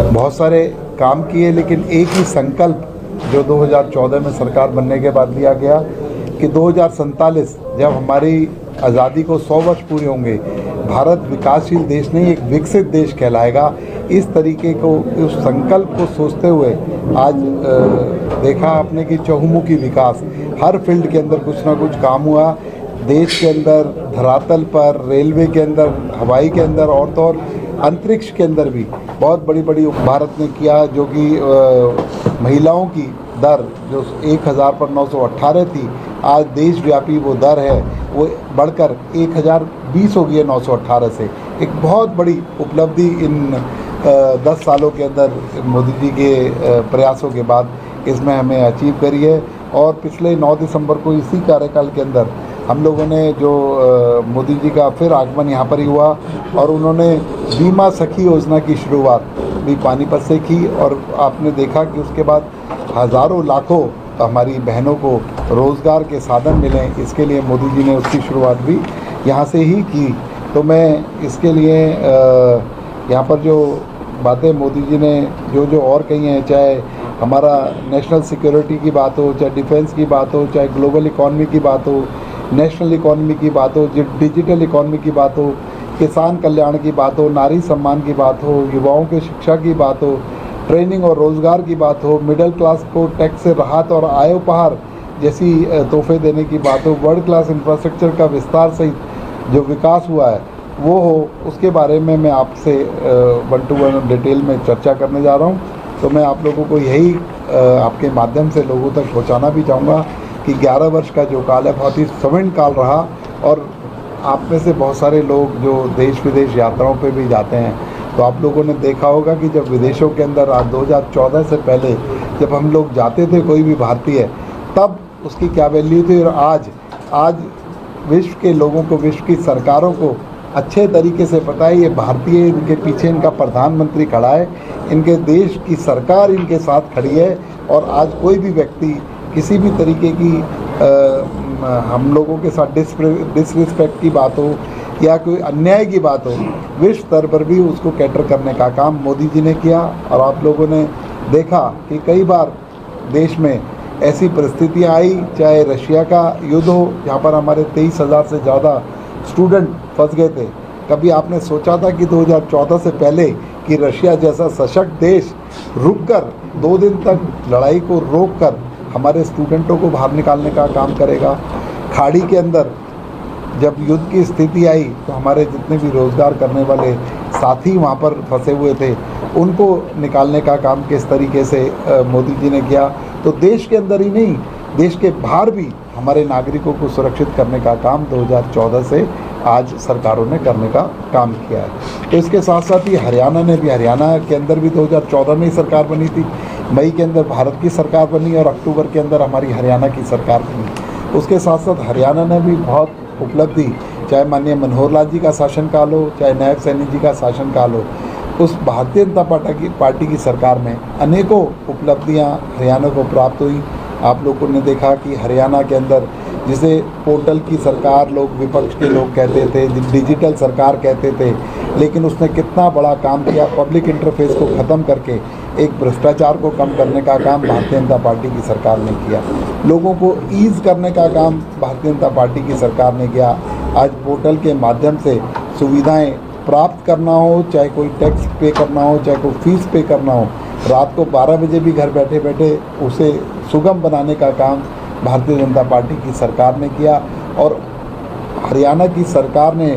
बहुत सारे काम किए, लेकिन एक ही संकल्प जो 2014 में सरकार बनने के बाद लिया गया कि 2047 जब हमारी आज़ादी को 100 वर्ष पूरे होंगे, भारत विकासशील देश नहीं एक विकसित देश कहलाएगा। इस तरीके को, उस संकल्प को सोचते हुए आज देखा आपने कि चहुमुखी विकास, हर फील्ड के अंदर कुछ ना कुछ काम हुआ। देश के अंदर धरातल पर, रेलवे के अंदर, हवाई के अंदर और तो और अंतरिक्ष के अंदर भी बहुत बड़ी बड़ी भारत ने किया। जो कि महिलाओं की दर जो 1000 पर 918 थी, आज देशव्यापी वो दर है वो बढ़कर 1020 हो गई है 918 से। एक बहुत बड़ी उपलब्धि इन 10 सालों के अंदर मोदी जी के प्रयासों के बाद इसमें हमें अचीव करी है। और पिछले 9 दिसंबर को इसी कार्यकाल के अंदर हम लोगों ने जो मोदी जी का फिर आगमन यहाँ पर ही हुआ और उन्होंने बीमा सखी योजना की शुरुआत भी पानीपत से की। और आपने देखा कि उसके बाद हज़ारों लाखों हमारी बहनों को रोज़गार के साधन मिले, इसके लिए मोदी जी ने उसकी शुरुआत भी यहाँ से ही की। तो मैं इसके लिए यहाँ पर जो बातें मोदी जी ने जो और कही हैं, चाहे हमारा नेशनल सिक्योरिटी की बात हो, चाहे डिफेंस की बात हो, चाहे ग्लोबल इकॉनमी की बात हो, नेशनल इकॉनमी की बात हो, डिजिटल इकॉनमी की बात हो, किसान कल्याण की बात हो, नारी सम्मान की बात हो, युवाओं के शिक्षा की बात हो, ट्रेनिंग और रोज़गार की बात हो, मिडिल क्लास को टैक्स से राहत और आय उपहार जैसी तोहफे देने की बात हो, वर्ल्ड क्लास इंफ्रास्ट्रक्चर का विस्तार सहित जो विकास हुआ है वो हो, उसके बारे में मैं आपसे 1 to 1 डिटेल में चर्चा करने जा रहा हूँ। तो मैं आप लोगों को यही आपके माध्यम से लोगों तक पहुँचाना भी चाहूँगा कि 11 वर्ष का जो काल है बहुत ही स्वर्ण काल रहा। और आप में से बहुत सारे लोग जो देश विदेश यात्राओं पे भी जाते हैं, तो आप लोगों ने देखा होगा कि जब विदेशों के अंदर आज 2014 से पहले जब हम लोग जाते थे कोई भी भारतीय, तब उसकी क्या वैल्यू थी। और आज विश्व के लोगों को, विश्व की सरकारों को अच्छे तरीके से पता है ये भारतीय, इनके पीछे इनका प्रधानमंत्री खड़ा है, इनके देश की सरकार इनके साथ खड़ी है। और आज कोई भी व्यक्ति किसी भी तरीके की हम लोगों के साथ डिसरिस्पेक्ट की बात हो या कोई अन्याय की बात हो, विश्व स्तर पर भी उसको कैटर करने का काम मोदी जी ने किया। और आप लोगों ने देखा कि कई बार देश में ऐसी परिस्थितियां आई, चाहे रशिया का युद्ध हो जहाँ पर हमारे 23,000 से ज़्यादा स्टूडेंट फंस गए थे। कभी आपने सोचा था कि 2014 से पहले कि रशिया जैसा सशक्त देश रुककर 2 दिन तक लड़ाई को रोककर हमारे स्टूडेंटों को बाहर निकालने का काम करेगा। खाड़ी के अंदर जब युद्ध की स्थिति आई तो हमारे जितने भी रोज़गार करने वाले साथी वहाँ पर फंसे हुए थे उनको निकालने का काम किस तरीके से मोदी जी ने किया। तो देश के अंदर ही नहीं, देश के बाहर भी हमारे नागरिकों को सुरक्षित करने का काम 2014 से आज सरकारों ने करने का काम किया है। तो इसके साथ साथ ही हरियाणा के अंदर भी 2014 में ही सरकार बनी थी, मई के अंदर भारत की सरकार बनी और अक्टूबर के अंदर हमारी हरियाणा की सरकार बनी। उसके साथ साथ हरियाणा ने भी बहुत उपलब्धि, चाहे माननीय मनोहर लाल जी का शासनकाल हो, चाहे नायब सैनी जी का शासनकाल हो, उस भारतीय जनता पार्टी की सरकार में अनेकों उपलब्धियां हरियाणा को प्राप्त हुई। आप लोगों ने देखा कि हरियाणा के अंदर जिसे पोर्टल की सरकार लोग, विपक्ष के लोग कहते थे, डिजिटल सरकार कहते थे, लेकिन उसने कितना बड़ा काम किया। पब्लिक इंटरफेस को ख़त्म करके एक भ्रष्टाचार को कम करने का काम भारतीय जनता पार्टी की सरकार ने किया। लोगों को ईज़ करने का काम भारतीय जनता पार्टी की सरकार ने किया। आज पोर्टल के माध्यम से सुविधाएं प्राप्त करना हो, चाहे कोई टैक्स पे करना हो, चाहे कोई फीस पे करना हो, रात को 12 बजे भी घर बैठे बैठे उसे सुगम बनाने का काम भारतीय जनता पार्टी की सरकार ने किया। और हरियाणा की सरकार ने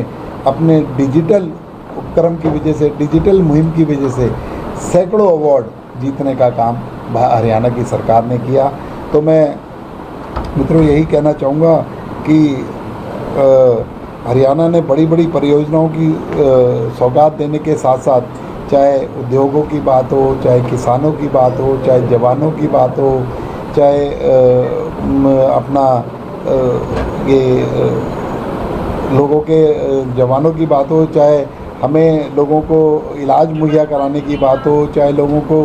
अपने डिजिटल उपक्रम की वजह से, डिजिटल मुहिम की वजह से सैकड़ों अवार्ड जीतने का काम हरियाणा की सरकार ने किया। तो मैं मित्रों यही कहना चाहूँगा कि हरियाणा ने बड़ी बड़ी परियोजनाओं की सौगात देने के साथ साथ, चाहे उद्योगों की बात हो, चाहे किसानों की बात हो, चाहे जवानों की बात हो, चाहे अपना लोगों के जवानों की बात हो, चाहे हमें लोगों को इलाज मुहैया कराने की बात हो, चाहे लोगों को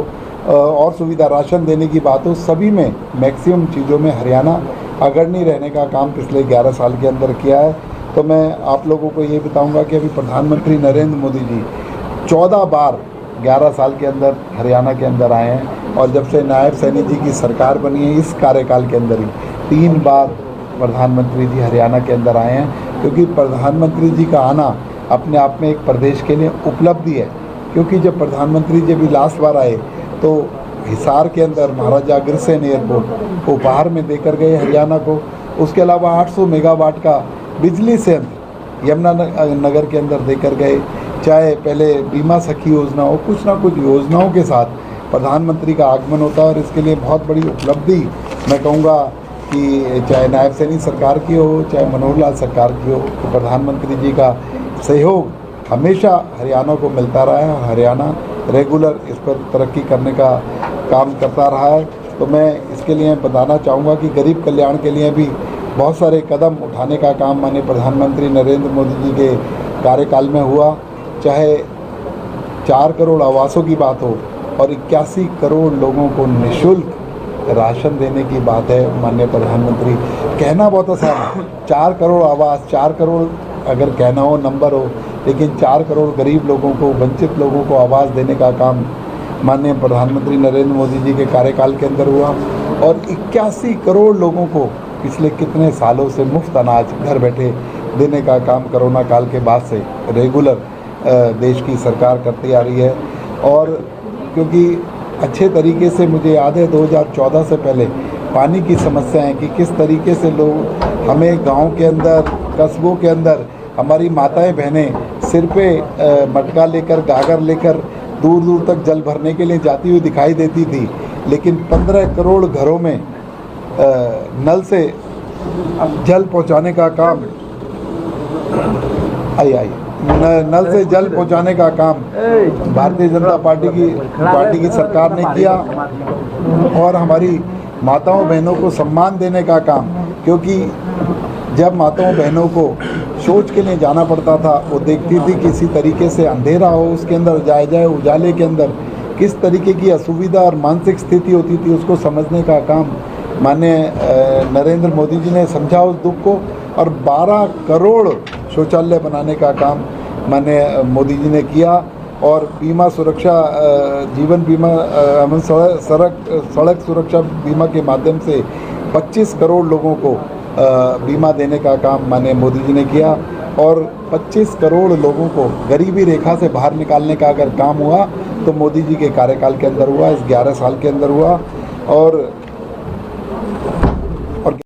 और सुविधा राशन देने की बात हो, सभी में मैक्सिमम चीज़ों में हरियाणा अग्रणी रहने का काम पिछले 11 साल के अंदर किया है। तो मैं आप लोगों को ये बताऊंगा कि अभी प्रधानमंत्री नरेंद्र मोदी जी 14 बार 11 साल के अंदर हरियाणा के अंदर आए हैं और जब से नायब सैनी जी की सरकार बनी है इस कार्यकाल के अंदर ही 3 बार प्रधानमंत्री जी हरियाणा के अंदर आए हैं, क्योंकि प्रधानमंत्री जी का आना अपने आप में एक प्रदेश के लिए उपलब्धि है। क्योंकि जब प्रधानमंत्री जी भी लास्ट बार आए तो हिसार के अंदर महाराजा अग्रसेन एयरपोर्ट उपहार में देकर गए हरियाणा को। उसके अलावा 800 मेगावाट का बिजली संयंत्र यमुनानगर के अंदर देकर गए। चाहे पहले बीमा सखी योजना हो, कुछ ना कुछ योजनाओं के साथ प्रधानमंत्री का आगमन होता है और इसके लिए बहुत बड़ी उपलब्धि मैं कहूँगा कि चाहे नायब सैनी सरकार की हो चाहे मनोहर लाल सरकार की हो, तो प्रधानमंत्री जी का सहयोग हमेशा हरियाणा को मिलता रहा है और हरियाणा रेगुलर इस पर तरक्की करने का काम करता रहा है। तो मैं इसके लिए बताना चाहूँगा कि गरीब कल्याण के लिए भी बहुत सारे कदम उठाने का काम माननीय प्रधानमंत्री नरेंद्र मोदी जी के कार्यकाल में हुआ। चाहे 4 करोड़ आवासों की बात हो और 81 करोड़ लोगों को निःशुल्क राशन देने की बात है। माननीय प्रधानमंत्री कहना बहुत आसान है, 4 करोड़ आवास, 4 करोड़ अगर कहना हो नंबर हो, लेकिन 4 करोड़ गरीब लोगों को, वंचित लोगों को आवास देने का काम माननीय प्रधानमंत्री नरेंद्र मोदी जी के कार्यकाल के अंदर हुआ। और 81 करोड़ लोगों को पिछले कितने सालों से मुफ्त अनाज घर बैठे देने का काम कोरोना काल के बाद से रेगुलर देश की सरकार करती आ रही है। और क्योंकि अच्छे तरीके से मुझे याद है 2014 से पहले पानी की समस्याएं कि किस तरीके से लोग हमें गांव के अंदर, कस्बों के अंदर हमारी माताएं बहनें सिर पे मटका लेकर, गागर लेकर दूर दूर तक जल भरने के लिए जाती हुई दिखाई देती थी। लेकिन 15 करोड़ घरों में नल से जल पहुंचाने का काम नल से जल पहुंचाने का काम भारतीय जनता पार्टी की सरकार ने किया। और हमारी माताओं बहनों को सम्मान देने का काम, क्योंकि जब माताओं बहनों को शौच के लिए जाना पड़ता था, वो देखती थी किसी तरीके से अंधेरा हो उसके अंदर जाए उजाले के अंदर किस तरीके की असुविधा और मानसिक स्थिति होती थी, उसको समझने का काम माननीय नरेंद्र मोदी जी ने समझा उस दुख को। और 12 करोड़ शौचालय बनाने का काम माननीय मोदी जी ने किया। और बीमा सुरक्षा, जीवन बीमा, सड़क सुरक्षा बीमा के माध्यम से 25 करोड़ लोगों को बीमा देने का काम माननीय मोदी जी ने किया। और 25 करोड़ लोगों को गरीबी रेखा से बाहर निकालने का अगर काम हुआ तो मोदी जी के कार्यकाल के अंदर हुआ, इस 11 साल के अंदर हुआ। और